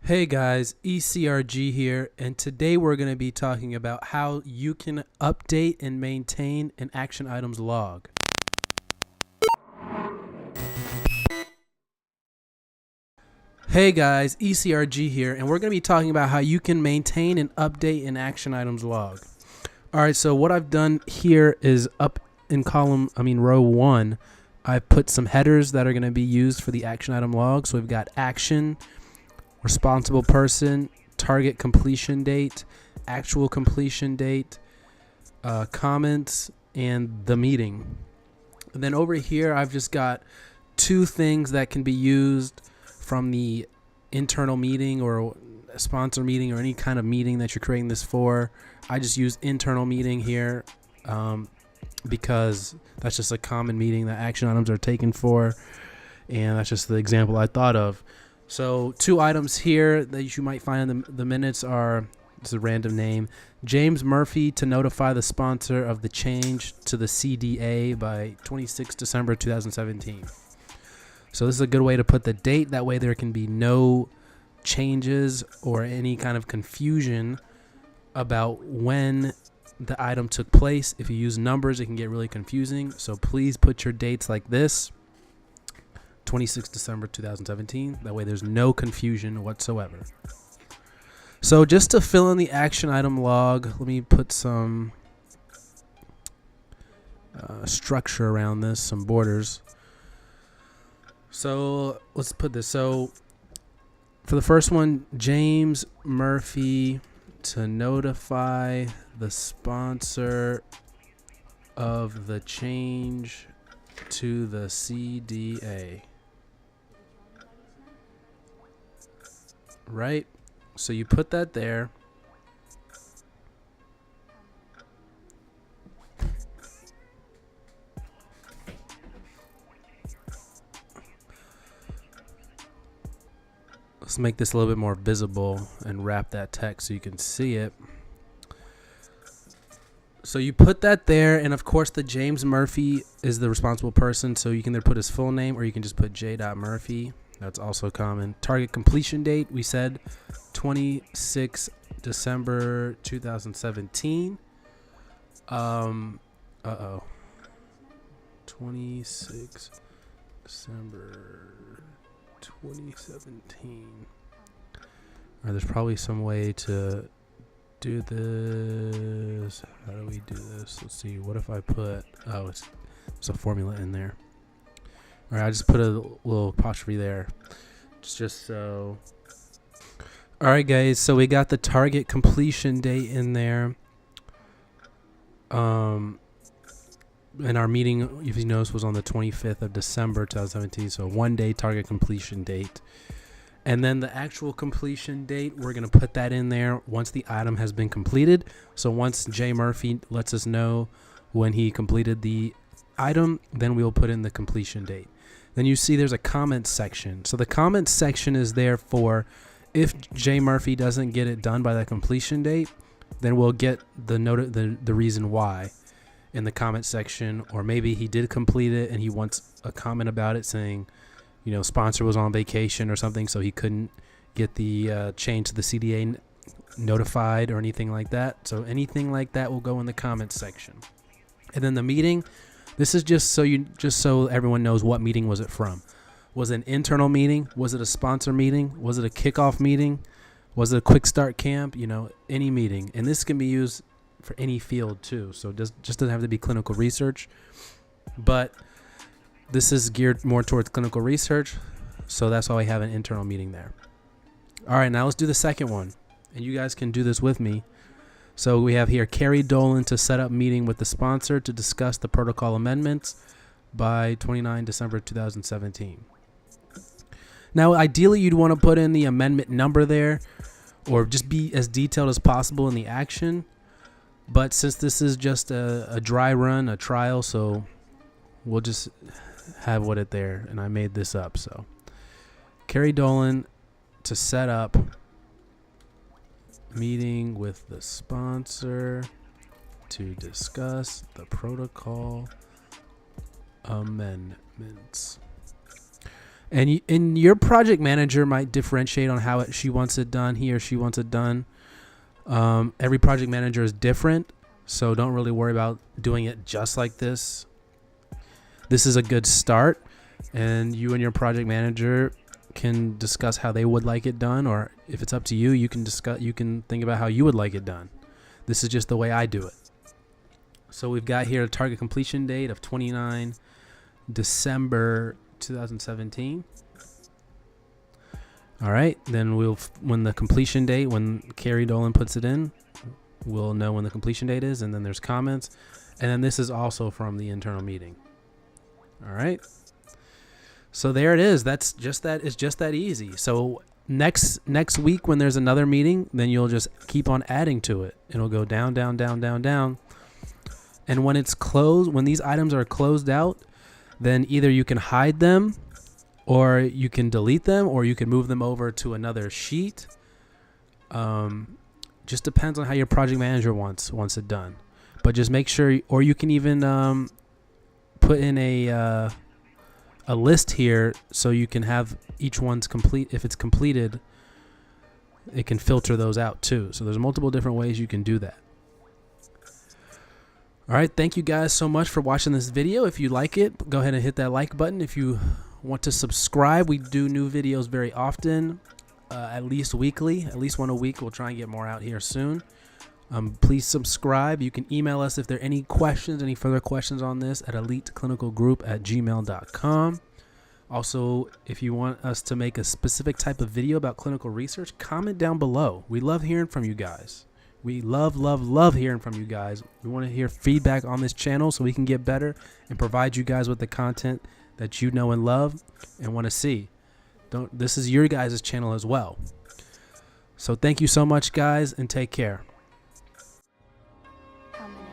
Hey guys, ECRG here, and today we're going to be talking about how you can update and maintain an action items log. Hey guys, ECRG here, and we're going to be talking about how you can maintain and update an action items log. Alright, so what I've done here is up in row 1, I've put some headers that are going to be used for the action item log. So we've got action, responsible person, target completion date, actual completion date, comments, and the meeting. And then over here, I've just got two things that can be used from the internal meeting or a sponsor meeting or any kind of meeting that you're creating this for. I just use internal meeting here because that's just a common meeting that action items are taken for. And that's just the example I thought of. So two items here that you might find in the minutes are, it's a random name, James Murphy to notify the sponsor of the change to the CDA by 26 December 2017. So this is a good way to put the date. That way there can be no changes or any kind of confusion about when the item took place. If you use numbers, it can get really confusing. So please put your dates like this. 26 December 2017. That way there's no confusion whatsoever. So just to fill in the action item log, let me put some structure around this, some borders. So let's put this. So for the first one, James Murphy to notify the sponsor of the change to the CDA. Right? So you put that there. Let's make this a little bit more visible and wrap that text so you can see it. So you put that there, and of course the James Murphy is the responsible person, so you can either put his full name or you can just put J.Murphy. That's also common. Target completion date, we said 26 December 2017. 26 December 2017. There's probably some way to do this. How do we do this? Let's see. What if I put, it's a formula in there. All right, I just put a little apostrophe there, just so. All right, guys. So we got the target completion date in there. And our meeting, if you notice, was on the 25th of December 2017. So 1 day target completion date. And then the actual completion date, we're going to put that in there once the item has been completed. So once J. Murphy lets us know when he completed the item, then we'll put in the completion date. Then you see there's a comment section. So the comment section is there for if J. Murphy doesn't get it done by the completion date, then we'll get the reason why in the comment section. Or maybe he did complete it and he wants a comment about it saying, you know, sponsor was on vacation or something, so he couldn't get the change to the CDA notified or anything like that. So anything like that will go in the comments section. And then the meeting, this is just so everyone knows what meeting was it from. Was it an internal meeting? Was it a sponsor meeting? Was it a kickoff meeting? Was it a quick start camp? You know, any meeting. And this can be used for any field too. So just doesn't have to be clinical research, but this is geared more towards clinical research, so that's why we have an internal meeting there. All right, now let's do the second one, and you guys can do this with me. So we have here Carrie Dolan to set up meeting with the sponsor to discuss the protocol amendments by 29 December 2017. Now, ideally, you'd want to put in the amendment number there, or just be as detailed as possible in the action. But since this is just a dry run, a trial, so we'll just have what it there, and I made this up. So Carrie Dolan to set up meeting with the sponsor to discuss the protocol amendments. And your project manager might differentiate on how she wants it done. He or she wants it done. Every project manager is different, so don't really worry about doing it just like this. This is a good start, and you and your project manager can discuss how they would like it done, or if it's up to you, you can think about how you would like it done. This is just the way I do it. So we've got here a target completion date of 29 December 2017. All right, then when the completion date, when Carrie Dolan puts it in, we'll know when the completion date is, and then there's comments, and then this is also from the internal meeting. All right, so there it is. It's just that easy. So next week when there's another meeting, then you'll just keep on adding to it. It'll go down, down, down, down, down, and when it's closed, when these items are closed out, then either you can hide them, or you can delete them, or you can move them over to another sheet. Just depends on how your project manager wants it done. But just make sure, or you can even put in a list here so you can have each one's complete. If it's completed, it can filter those out too. So there's multiple different ways you can do that. All right, thank you guys so much for watching this video. If you like it, go ahead and hit that like button. If you want to subscribe, we do new videos very often, at least weekly, at least one a week. We'll try and get more out here soon. Please subscribe. You can email us if there are any questions, any further questions on this at eliteclinicalgroup@gmail.com. Also, if you want us to make a specific type of video about clinical research, comment down below. We love hearing from you guys. We love hearing from you guys. We want to hear feedback on this channel so we can get better and provide you guys with the content that you know and love and want to see. This is your guys' channel as well. So thank you so much, guys, and take care. How many?